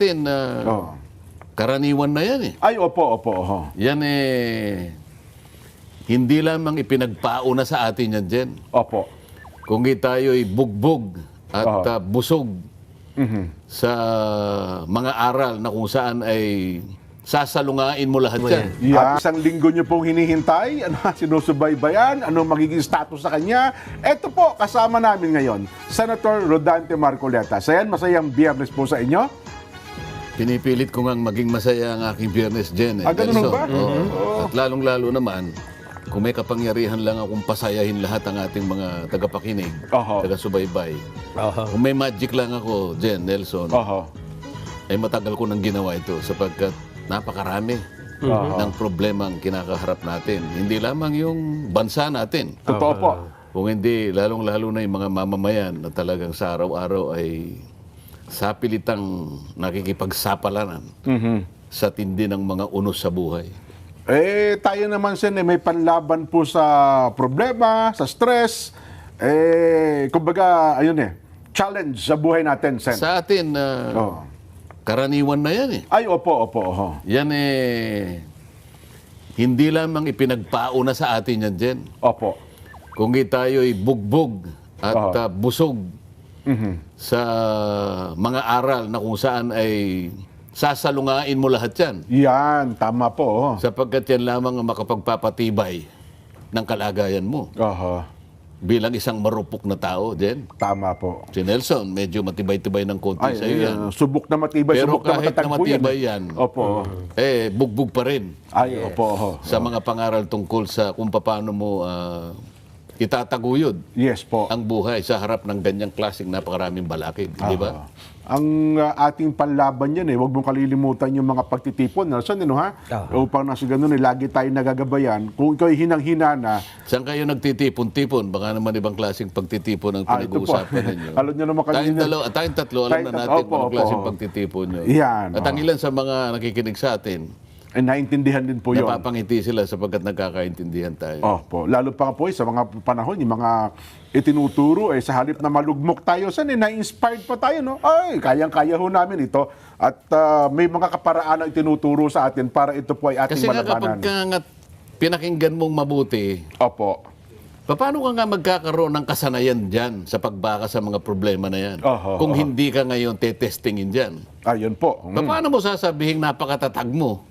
Tin, Oh. karaniwan na yan eh. Ay, opo, opo. Oh. Yan hindi lamang ipinagpauna sa atin yan, Jen. Opo. Kung tayo'y bugbog at busog sa mga aral na kung saan ay sasalungain mo lahat yan. Yeah. Isang linggo niyo pong hinihintay, sinusubaybayan, anong magiging status sa kanya. Ito po, kasama namin ngayon, Senator Rodante Marcoleta. Sayan, masayang biyernes po sa inyo. Pinipilit ko ngang maging masaya ang aking biyernes, Jen. Ganun ba? At lalong-lalo naman, kung may kapangyarihan lang akong pasayahin lahat ang ating mga tagapakinig, taga-subaybay. Kung may magic lang ako, Jen, Nelson, ay matagal ko nang ginawa ito sapagkat napakarami ng problema ang kinakaharap natin. Hindi lamang yung bansa natin. Totoo po. Kung hindi, lalong-lalo na yung mga mamamayan na talagang sa araw-araw ay sapilitang nakikipagsapalanan sa tindi ng mga unos sa buhay. Tayo naman, Sen, may panlaban po sa problema, sa stress. Kumbaga, ayun challenge sa buhay natin, Sen. Sa atin, karaniwan na yan eh. Ay, opo, opo. Yan hindi lamang ipinagpauna sa atin yan, Jen. Opo. Kung tayo'y bugbog at busog sa mga aral na kung saan ay sasalungain mo lahat yan. Yan, tama po. Sapagkat yan lamang ang makapagpapatibay ng kalagayan mo. Bilang isang marupok na tao, Jen. Tama po. Si Nelson, medyo matibay-tibay ng konti sa iyo yan. Subok na matibay, Pero subok na kahit matatag na po matibay yan, Opo. bugbog pa rin. Ay, opo. Sa mga pangaral tungkol sa kung paano mo itataguyod Yes po. ang buhay sa harap ng ganyang klaseng napakaraming balakid, di ba? Ang ating panlaban yan huwag mong kalilimutan yung mga pagtitipon. Nelson, ha? Upang nasa ganun, lagi tayo nagagabayan. Kung ikaw hinang-hina na, Saan kayo nagtitipon-tipon? Baka naman ibang klaseng pagtitipon ang pinag-uusapan ninyo. Alam nyo naman kanina. Tayong tatlo, alam na natin kung anong klaseng pagtitipon nyo. Yan. At ang ilan sa mga nakikinig sa atin, naintindihan din po yun. napapangiti sila sapagkat nagkakaintindihan tayo. Opo. Lalo pa po sa mga panahon, yung mga itinuturo, sa halip na malugmok tayo, na-inspired pa tayo, no? Ay, kayang-kaya ho namin ito. At may mga kaparaan na itinuturo sa atin para ito po ay ating Kasi nga malabanan. kapag nga pinakinggan mong mabuti, Opo. paano ka nga magkakaroon ng kasanayan dyan sa pagbaka sa mga problema na yan? Kung hindi ka ngayon tetestingin dyan. Ayun po. Paano mo sasabihin napakatatag mo?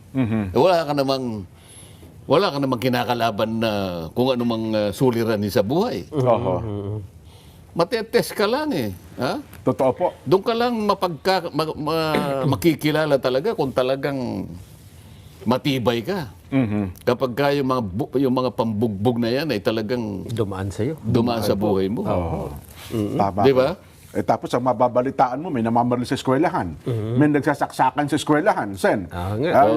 Wala ka namang kinakalaban na kung anumang suliranin sa buhay. Matetest ka lang Ha? Totoo po. Doon ka lang makikilala talaga kung talagang matibay ka. Kapag ka yung mga pambugbog na yan ay talagang dumaan sa'yo. Dumaan sa buhay mo. Tama. Di ba? Tapos ang mababalitaan mo, may namamaril sa eskwelahan. May nagsasaksakan sa eskwelahan, Sen.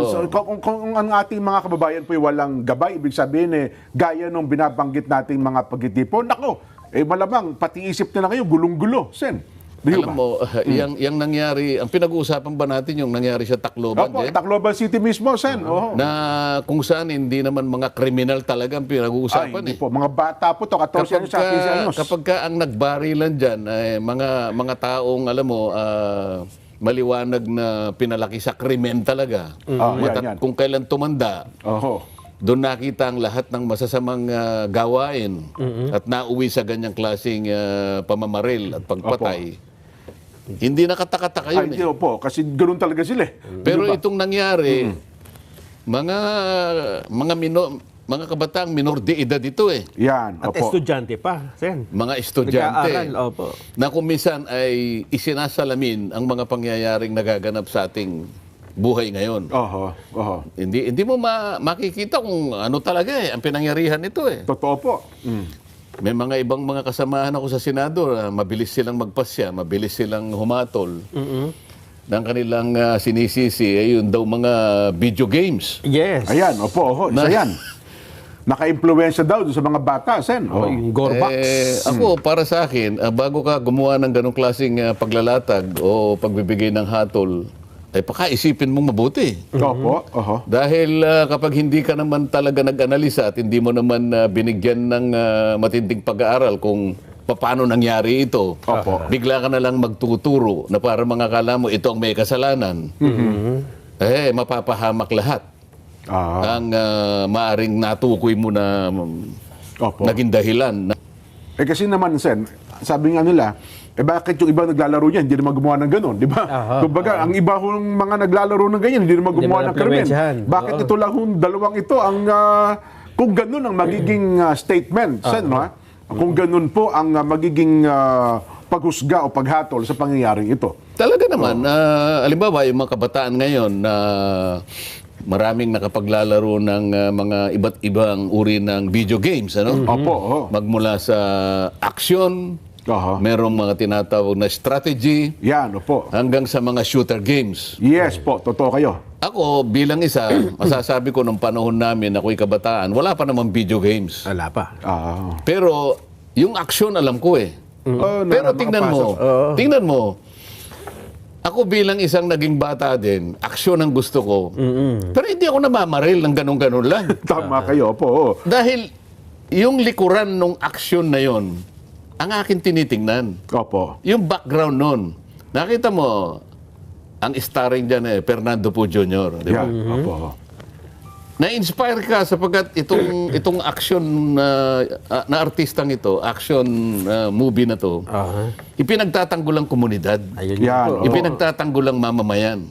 So, kung ang ating mga kababayan po ay walang gabay, ibig sabihin gaya nung binabanggit nating mga pagtitipon, nako, malamang pati isip nila ngayon, gulong-gulo, Sen. Alam mo, yung nangyari, ang pinag-uusapan ba natin yung nangyari sa Tacloban? Opo, Tacloban City mismo, Sen. Na kung saan hindi naman mga kriminal talaga ang pinag-uusapan. Hindi po, mga bata po to, 14 anos, 15 anos. Kapag ka ang nagbarilan dyan, mga taong, alam mo, maliwanag na pinalaki sa krimen talaga. Yan. Kung kailan tumanda, doon nakita ang lahat ng masasamang gawain at nauwi sa ganyang klaseng pamamaril at pagpatay. Hindi nakatakataka yun. Hindi po, kasi ganoon talaga sila. Pero itong nangyari, mga kabataang minor de edad ito Yan, At estudyante pa, Sen. Mga estudyante. Nag-aaral, opo. Na kung minsan ay isinasalamin ang mga pangyayaring nagaganap sa ating buhay ngayon. Hindi mo makikita kung ano talaga ang pinangyarihan nito Totoo po. May mga ibang mga kasamahan ako sa Senado, mabilis silang magpasya, mabilis silang humatol. Ng kanilang sinisisi ay yun daw mga video games. Yes. Ayan, isa yan. Naka-impluensya daw sa mga bata, Sen. Yung Gorbax. Ako, para sa akin, bago ka gumawa ng ganong klaseng paglalatag o pagbibigay ng hatol, ay pakaisipin mong mabuti. Dahil kapag hindi ka naman talaga nag-analisa at hindi mo naman binigyan ng matinding pag-aaral kung paano nangyari ito. Opo. Bigla ka na lang magtuturo na para mga akala mo ito ang may kasalanan. Mapapahamak lahat. Ang maaring natukoy mo na Opo. naging dahilan. Kasi naman, Sen, sabi nga nila, bakit yung iba naglalaro niyan, hindi naman gumawa ng ganun, di ba? Kumbaga, ang iba hong mga naglalaro ng ganyan, hindi naman gumawa ng krimen. Bakit ito lang hong dalawang ito ang, kung ganun ang magiging statement, Sen, no? Kung ganun po ang magiging paghusga o paghatol sa pangyayaring ito. Talaga naman, halimbawa yung mga kabataan ngayon na maraming nakapaglalaro ng mga iba't ibang uri ng video games, ano? Opo. Magmula sa action, merong mga tinatawag na strategy, Yan, opo. hanggang sa mga shooter games. Yes po, totoo kayo. Ako, bilang isa, masasabi ko nung panahon namin, ako'y kabataan, wala pa namang video games. Wala pa. Pero, yung action alam ko eh. Pero tingnan mo, ako bilang isang naging bata din, aksyon ang gusto ko. Pero hindi ako namamaril ng ganun-ganun lang. Tama kayo, po. Dahil yung likuran ng aksyon na yon, ang akin tinitingnan. Opo. Yung background nun. Nakita mo, ang starring dyan Fernando Po Jr. Di ba? Yan, opo. Na-inspire ka sapagkat itong action na artistang ito, action movie na to, ipinagtatanggol ang komunidad. Ayun Yan, po. oo. Ipinagtatanggol ang mamamayan.